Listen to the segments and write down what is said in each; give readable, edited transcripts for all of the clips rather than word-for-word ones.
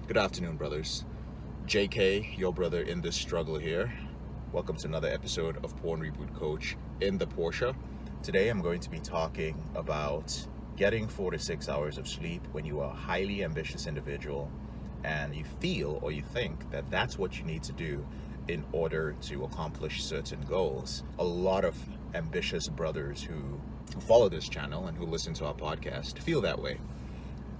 Good afternoon, brothers. JK, your brother in this struggle here. Welcome to another episode of Porn Reboot Coach in the Porsche. Today I'm going to be talking about getting 4 to 6 hours of sleep when you are a highly ambitious individual and you feel or you think that that's what you need to do in order to accomplish certain goals. A lot of ambitious brothers who follow this channel and who listen to our podcast feel that way.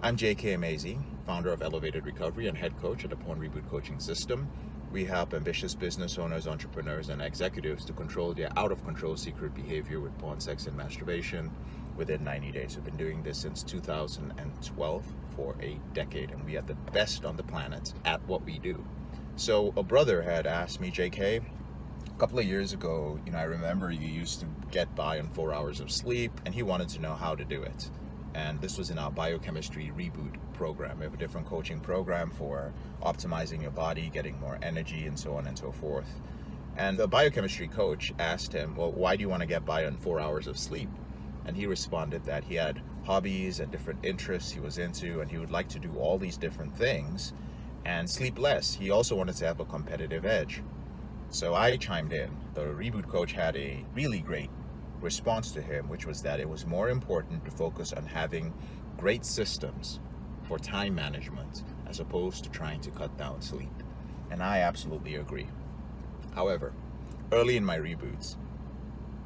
I'm JK Emezi, founder of Elevated Recovery and head coach at the Porn Reboot Coaching System. We help ambitious business owners, entrepreneurs, and executives to control their out-of-control secret behavior with porn, sex, and masturbation within 90 days. We've been doing this since 2012 for a decade, and we are the best on the planet at what we do. So a brother had asked me, JK, a couple of years ago, I remember you used to get by on 4 hours of sleep, and he wanted to know how to do it. And this was in our biochemistry reboot program. We have a different coaching program for optimizing your body, getting more energy, and so on and so forth. And the biochemistry coach asked him, well, why do you want to get by on 4 hours of sleep? And he responded that he had hobbies and different interests he was into, and he would like to do all these different things and sleep less. He also wanted to have a competitive edge. So I chimed in. The reboot coach had a really great response to him, which was that it was more important to focus on having great systems for time management as opposed to trying to cut down sleep. And I absolutely agree. However, early in my reboots,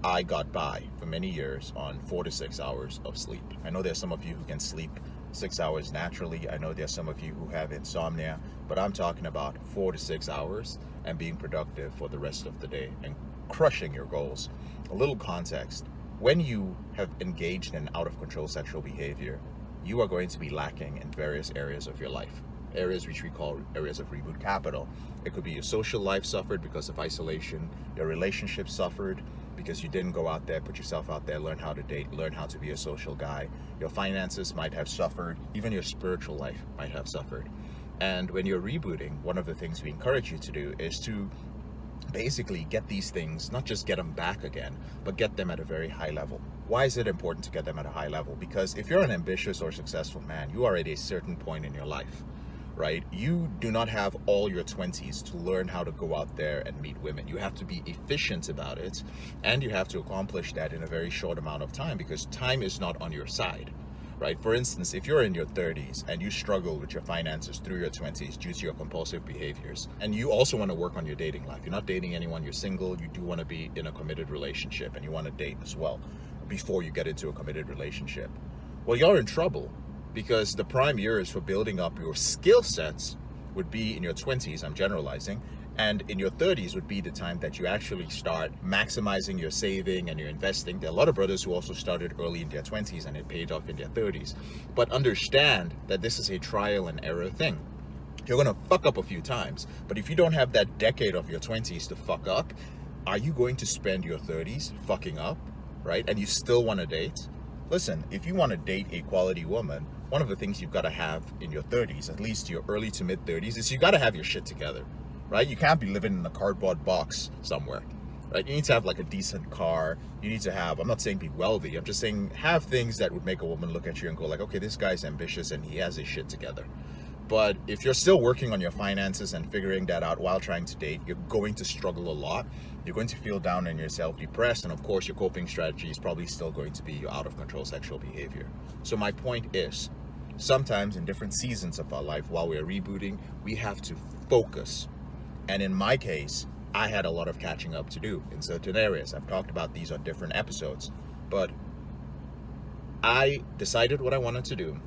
I got by for many years on 4 to 6 hours of sleep. I know there's some of you who can sleep 6 hours naturally. I know there's some of you who have insomnia, but I'm talking about 4 to 6 hours and being productive for the rest of the day and crushing your goals. A little context: when you have engaged in out-of-control sexual behavior, you are going to be lacking in various areas of your life, areas which we call areas of reboot capital. It could be your social life suffered because of isolation, your relationship suffered because you didn't go out there, put yourself out there, learn how to date, learn how to be a social guy. Your finances might have suffered, even your spiritual life might have suffered. And when you're rebooting, one of the things we encourage you to do is to basically get these things, not just get them back again, but get them at a very high level. Why is it important to get them at a high level? Because if you're an ambitious or successful man, you are at a certain point in your life, right? You do not have all your 20s to learn how to go out there and meet women. You have to be efficient about it, and you have to accomplish that in a very short amount of time because time is not on your side. Right? For instance, if you're in your 30s and you struggle with your finances through your 20s due to your compulsive behaviors, and you also want to work on your dating life, you're not dating anyone, you're single, you do want to be in a committed relationship and you want to date as well before you get into a committed relationship, well, you're in trouble because the prime years for building up your skill sets would be in your 20s, I'm generalizing, and in your 30s would be the time that you actually start maximizing your saving and your investing. There are a lot of brothers who also started early in their 20s and it paid off in their 30s. But understand that this is a trial and error thing. You're going to fuck up a few times, but if you don't have that decade of your 20s to fuck up, are you going to spend your 30s fucking up, right? And you still want to date? Listen, if you want to date a quality woman, one of the things you've got to have in your 30s, at least your early to mid 30s, is you got to have your shit together. Right? You can't be living in a cardboard box somewhere, right? You need to have like a decent car. You need to have, I'm not saying be wealthy, I'm just saying have things that would make a woman look at you and go like, okay, this guy's ambitious and he has his shit together. But if you're still working on your finances and figuring that out while trying to date, you're going to struggle a lot. You're going to feel down on yourself, depressed, and of course your coping strategy is probably still going to be your out of control sexual behavior. So my point is, sometimes in different seasons of our life while we're rebooting, we have to focus. And in my case, I had a lot of catching up to do in certain areas. I've talked about these on different episodes. But I decided what I wanted to do,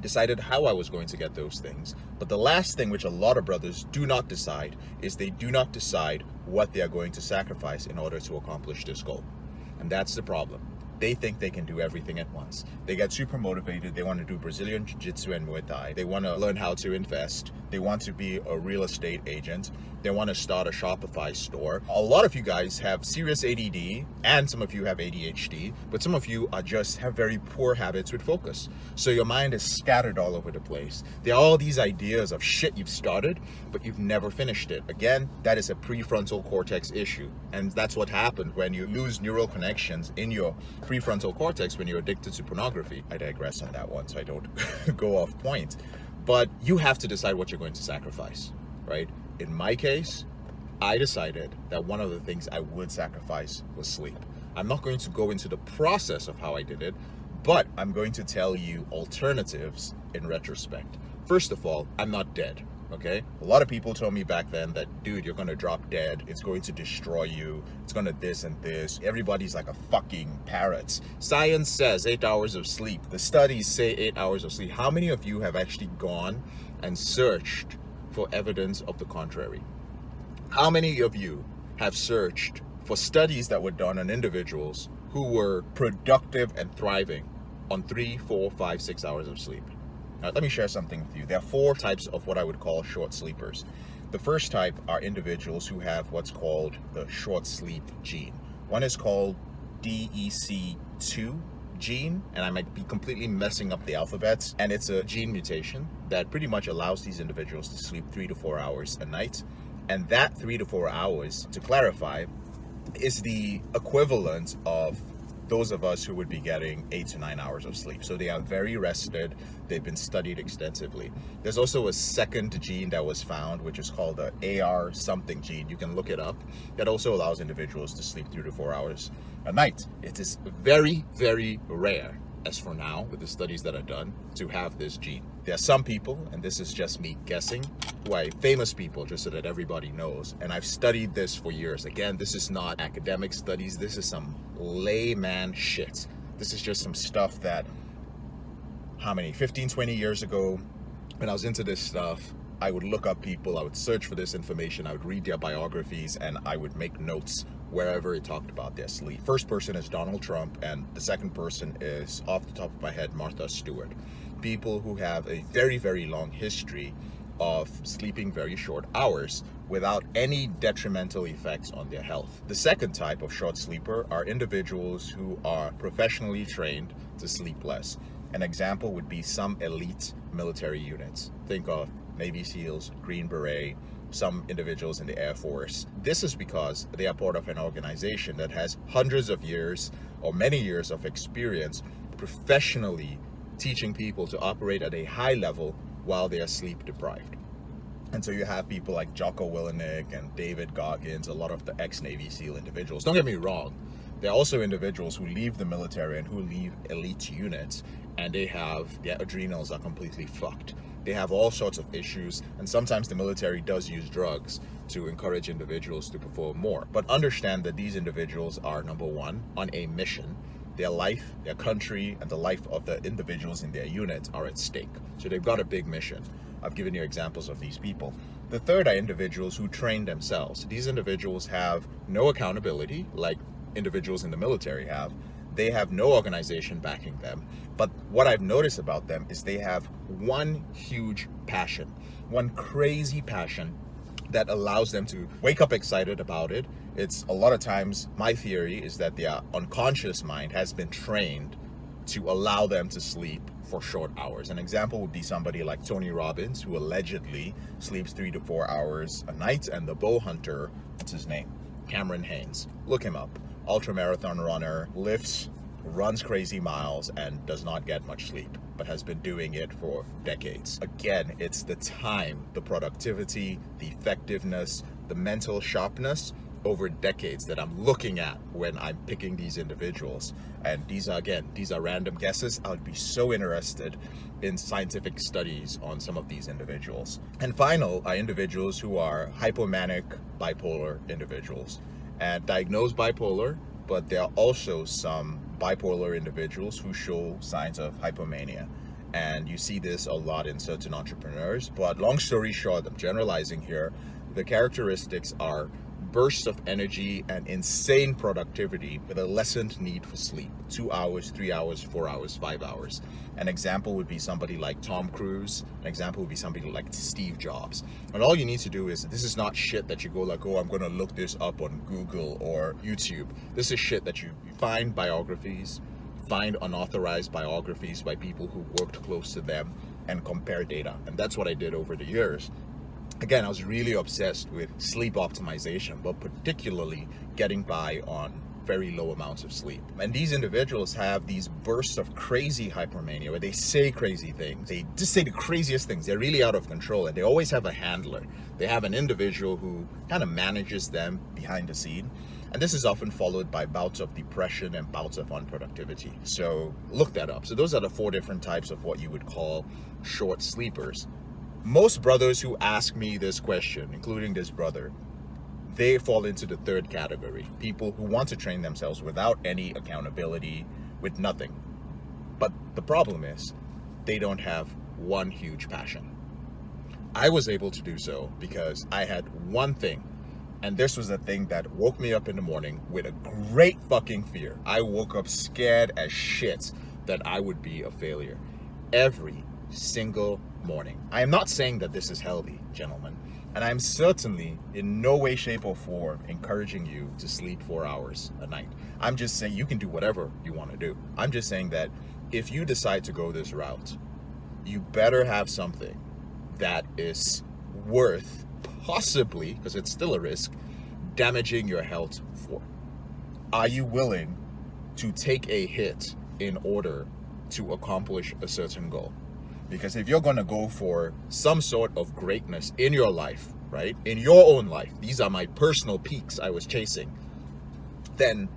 decided how I was going to get those things. But the last thing, which a lot of brothers do not decide, is they do not decide what they are going to sacrifice in order to accomplish this goal. And that's the problem. They think they can do everything at once. They get super motivated. They want to do Brazilian Jiu-Jitsu and Muay Thai. They want to learn how to invest. They want to be a real estate agent. They want to start a Shopify store. A lot of you guys have serious ADD, and some of you have ADHD, but some of you have very poor habits with focus. So your mind is scattered all over the place. There are all these ideas of shit you've started, but you've never finished it. Again, that is a prefrontal cortex issue. And that's what happened when you lose neural connections in your prefrontal cortex when you're addicted to pornography. I digress on that one so I don't go off point. But you have to decide what you're going to sacrifice, right? In my case, I decided that one of the things I would sacrifice was sleep. I'm not going to go into the process of how I did it, but I'm going to tell you alternatives in retrospect. First of all, I'm not dead, okay? A lot of people told me back then that, dude, you're gonna drop dead. It's going to destroy you. It's gonna this and this. Everybody's like a fucking parrot. Science says 8 hours of sleep. The studies say 8 hours of sleep. How many of you have actually gone and searched for evidence of the contrary? How many of you have searched for studies that were done on individuals who were productive and thriving on 3, 4, 5, 6 hours of sleep? Now, let me share something with you. There are 4 types of what I would call short sleepers. The first type are individuals who have what's called the short sleep gene. One is called DEC2 gene, and I might be completely messing up the alphabets, and it's a gene mutation that pretty much allows these individuals to sleep 3 to 4 hours a night. And that 3 to 4 hours, to clarify, is the equivalent of those of us who would be getting 8 to 9 hours of sleep. So they are very rested. They've been studied extensively. There's also a second gene that was found, which is called the AR something gene. You can look it up. That also allows individuals to sleep 3 to 4 hours a night. It is very, very rare, as for now, with the studies that are done, to have this gene. There are some people, and this is just me guessing, who are famous people, just so that everybody knows. And I've studied this for years. Again, this is not academic studies. This is some layman shit. This is just some stuff that, 15, 20 years ago, when I was into this stuff, I would look up people, I would search for this information, I would read their biographies, and I would make notes wherever it talked about their sleep. First person is Donald Trump, and the second person is, off the top of my head, Martha Stewart. People who have a very, very long history of sleeping very short hours without any detrimental effects on their health. The second type of short sleeper are individuals who are professionally trained to sleep less. An example would be some elite military units. Think of Navy SEALs, Green Beret, some individuals in the Air Force. This is because they are part of an organization that has hundreds of years or many years of experience professionally teaching people to operate at a high level while they are sleep deprived. And so you have people like Jocko Willenick and David Goggins, a lot of the ex-Navy SEAL individuals. Don't get me wrong, there are also individuals who leave the military and who leave elite units, and their adrenals are completely fucked. They have all sorts of issues, and sometimes the military does use drugs to encourage individuals to perform more. But understand that these individuals are, number one, on a mission. Their life, their country, and the life of the individuals in their unit are at stake. So they've got a big mission. I've given you examples of these people. The third are individuals who train themselves. These individuals have no accountability like individuals in the military have. They have no organization backing them. But what I've noticed about them is they have one huge passion, one crazy passion that allows them to wake up excited about it. It's a lot of times, my theory is that their unconscious mind has been trained to allow them to sleep for short hours. An example would be somebody like Tony Robbins, who allegedly sleeps 3 to 4 hours a night, and the bow hunter, what's his name? Cameron Hanes. Look him up. Ultramarathon runner, lifts, runs crazy miles, and does not get much sleep, but has been doing it for decades. Again, it's the time, the productivity, the effectiveness, the mental sharpness over decades that I'm looking at when I'm picking these individuals. And these are random guesses. I would be so interested in scientific studies on some of these individuals. And final are individuals who are hypomanic bipolar individuals. And diagnosed bipolar, but there are also some bipolar individuals who show signs of hypomania. And you see this a lot in certain entrepreneurs. But long story short, I'm generalizing here, the characteristics are bursts of energy and insane productivity with a lessened need for sleep. 2 hours, 3 hours, 4 hours, 5 hours. An example would be somebody like Tom Cruise. An example would be somebody like Steve Jobs. And all you need to do is, this is not shit that you go like, oh, I'm going to look this up on Google or YouTube. This is shit that you find biographies, find unauthorized biographies by people who worked close to them, and compare data. And that's what I did over the years. Again, I was really obsessed with sleep optimization, but particularly getting by on very low amounts of sleep. And these individuals have these bursts of crazy hypermania where they say crazy things. They just say the craziest things. They're really out of control, and they always have a handler. They have an individual who kind of manages them behind the scene. And this is often followed by bouts of depression and bouts of unproductivity. So look that up. So those are the 4 different types of what you would call short sleepers. Most brothers who ask me this question, including this brother, they fall into the 3rd category. People who want to train themselves without any accountability, with nothing. But the problem is, they don't have one huge passion. I was able to do so because I had one thing. And this was the thing that woke me up in the morning with a great fucking fear. I woke up scared as shit that I would be a failure. Every single morning. I am not saying that this is healthy, gentlemen. And I'm certainly in no way, shape, or form encouraging you to sleep 4 hours a night. I'm just saying you can do whatever you want to do. I'm just saying that if you decide to go this route, you better have something that is worth possibly, because it's still a risk, damaging your health for. Are you willing to take a hit in order to accomplish a certain goal? Because if you're going to go for some sort of greatness in your life, right, in your own life, these are my personal peaks I was chasing, then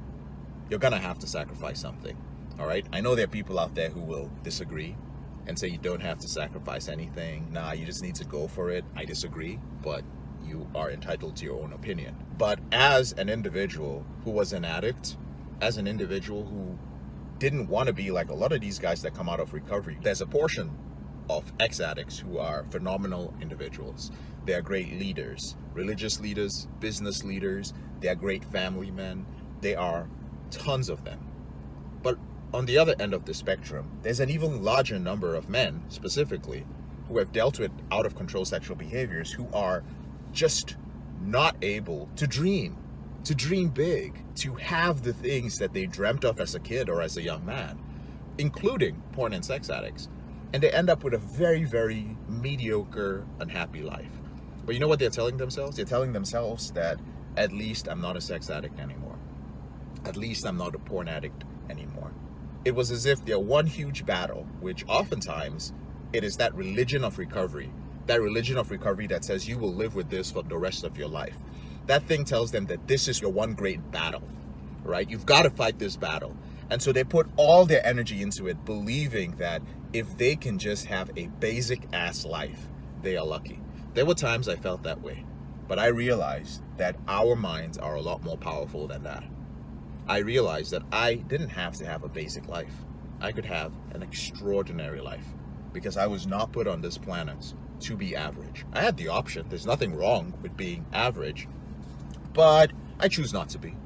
you're going to have to sacrifice something, all right? I know there are people out there who will disagree and say you don't have to sacrifice anything. Nah, you just need to go for it. I disagree, but you are entitled to your own opinion. But as an individual who was an addict, as an individual who didn't want to be like a lot of these guys that come out of recovery, there's a portion of ex-addicts who are phenomenal individuals. They are great leaders, religious leaders, business leaders. They are great family men. There are tons of them. But on the other end of the spectrum, there's an even larger number of men, specifically, who have dealt with out-of-control sexual behaviors, who are just not able to dream big, to have the things that they dreamt of as a kid or as a young man, including porn and sex addicts. And they end up with a very, very mediocre, unhappy life. But you know what they're telling themselves? They're telling themselves that at least I'm not a sex addict anymore. At least I'm not a porn addict anymore. It was as if they're one huge battle, which oftentimes it is that religion of recovery that says you will live with this for the rest of your life. That thing tells them that this is your one great battle, right? You've got to fight this battle. And so they put all their energy into it, believing that if they can just have a basic ass life, they are lucky. There were times I felt that way, but I realized that our minds are a lot more powerful than that. I realized that I didn't have to have a basic life. I could have an extraordinary life because I was not put on this planet to be average. I had the option. There's nothing wrong with being average, but I choose not to be,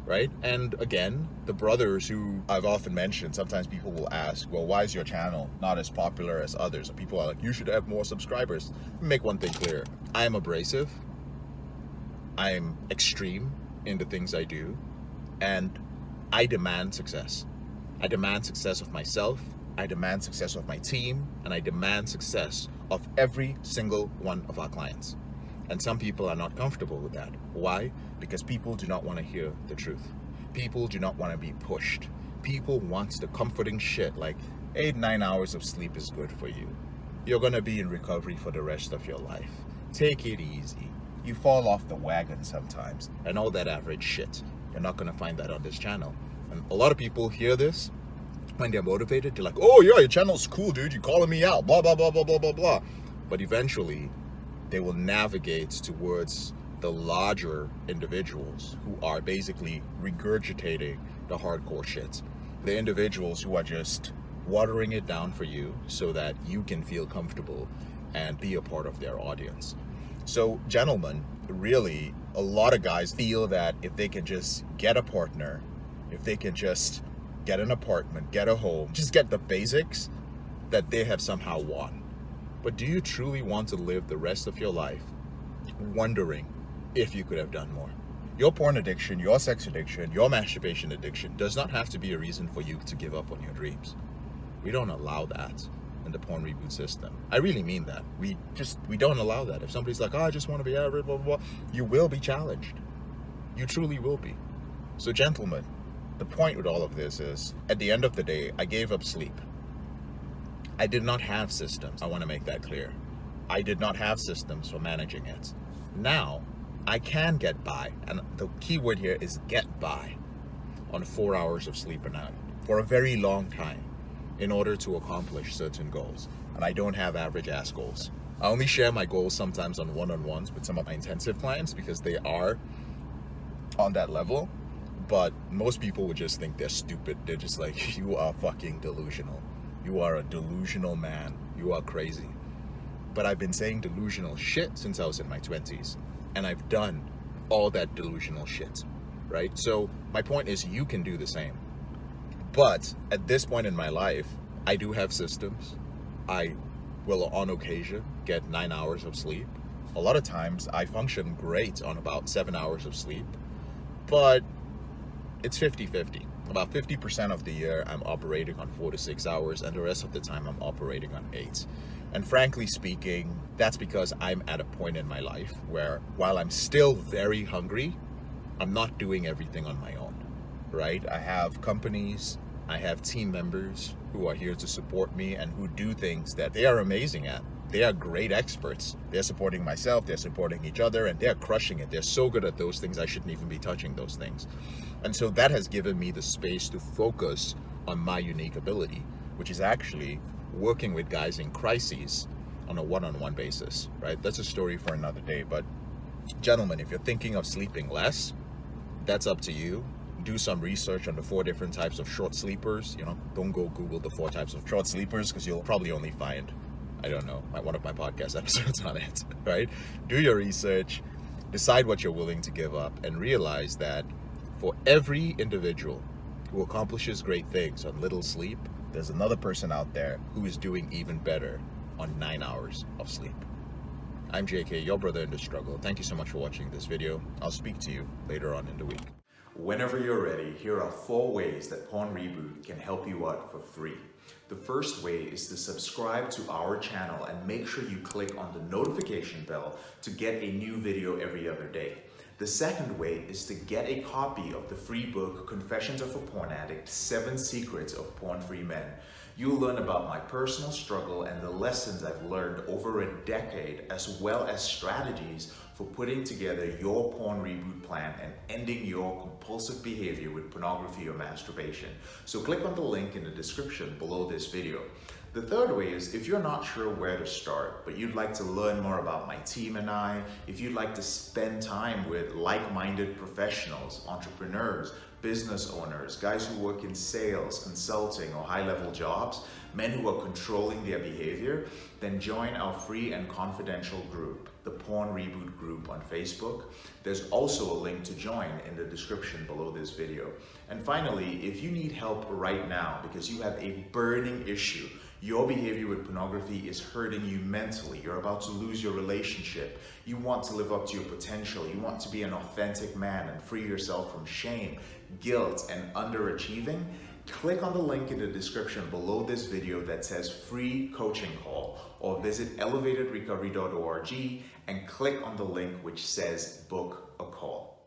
right? And again, the brothers who I've often mentioned, sometimes people will ask, well, why is your channel not as popular as others? And people are like, you should have more subscribers. Let me make one thing clear. I am abrasive. I am extreme in the things I do. And I demand success. I demand success of myself. I demand success of my team. And I demand success of every single one of our clients. And some people are not comfortable with that. Why? Because people do not want to hear the truth. People do not want to be pushed. People want the comforting shit like 8-9 hours of sleep is good for you. You're going to be in recovery for the rest of your life. Take it easy. You fall off the wagon sometimes and all that average shit. You're not going to find that on this channel. And a lot of people hear this when they're motivated. They're like, oh yeah, your channel's cool, dude. You're calling me out, blah, blah, blah, blah, blah, blah, blah. But eventually, they will navigate towards the larger individuals who are basically regurgitating the hardcore shit. The individuals who are just watering it down for you so that you can feel comfortable and be a part of their audience. So, gentlemen, really, a lot of guys feel that if they can just get a partner, if they can just get an apartment, get a home, just get the basics, that they have somehow won. But do you truly want to live the rest of your life wondering if you could have done more? Your porn addiction, your sex addiction, your masturbation addiction does not have to be a reason for you to give up on your dreams. We don't allow that in the porn reboot system. I really mean that. We don't allow that. If somebody's like, oh, I just want to be average, blah, blah, blah, you will be challenged. You truly will be. So gentlemen, the point with all of this is, at the end of the day, I gave up sleep. I did not have systems. I want to make that clear. I did not have systems for managing it. Now, I can get by, and the key word here is get by, on 4 hours of sleep a night for a very long time in order to accomplish certain goals. And I don't have average ass goals. I only share my goals sometimes on one-on-ones with some of my intensive clients because they are on that level. But most people would just think they're stupid. They're just like, you are fucking delusional. You are a delusional man. You are crazy. But I've been saying delusional shit since I was in my 20s. And I've done all that delusional shit, right? So my point is, you can do the same. But at this point in my life, I do have systems. I will on occasion get 9 hours of sleep. A lot of times I function great on about 7 hours of sleep, but it's 50-50. About 50% of the year I'm operating on 4 to 6 hours, and the rest of the time I'm operating on 8. And frankly speaking, that's because I'm at a point in my life where, while I'm still very hungry, I'm not doing everything on my own, right? I have companies, I have team members who are here to support me and who do things that they are amazing at. They are great experts. They're supporting myself, they're supporting each other, and they're crushing it. They're so good at those things, I shouldn't even be touching those things. And so that has given me the space to focus on my unique ability, which is actually working with guys in crises on a one-on-one basis, right? That's a story for another day. But gentlemen, if you're thinking of sleeping less, that's up to you. Do some research on the 4 different types of short sleepers. Don't go Google the 4 types of short sleepers, because you'll probably only find, I don't know, one of my podcast episodes on it, right? Do your research, decide what you're willing to give up, and realize that for every individual who accomplishes great things on little sleep, there's another person out there who is doing even better on 9 hours of sleep. I'm JK, your brother in the struggle. Thank you so much for watching this video. I'll speak to you later on in the week. Whenever you're ready, here are 4 ways that Porn Reboot can help you out for free. The first way is to subscribe to our channel and make sure you click on the notification bell to get a new video every other day. The second way is to get a copy of the free book, Confessions of a Porn Addict, 7 Secrets of Porn-Free Men. You'll learn about my personal struggle and the lessons I've learned over a decade, as well as strategies for putting together your porn reboot plan and ending your compulsive behavior with pornography or masturbation. So click on the link in the description below this video. The third way is, if you're not sure where to start, but you'd like to learn more about my team and I, if you'd like to spend time with like-minded professionals, entrepreneurs, business owners, guys who work in sales, consulting, or high-level jobs, men who are controlling their behavior, then join our free and confidential group, the Porn Reboot group on Facebook. There's also a link to join in the description below this video. And finally, if you need help right now because you have a burning issue, your behavior with pornography is hurting you mentally, you're about to lose your relationship, you want to live up to your potential, you want to be an authentic man and free yourself from shame, guilt, and underachieving, click on the link in the description below this video that says free coaching call, or visit elevatedrecovery.org and click on the link which says book a call.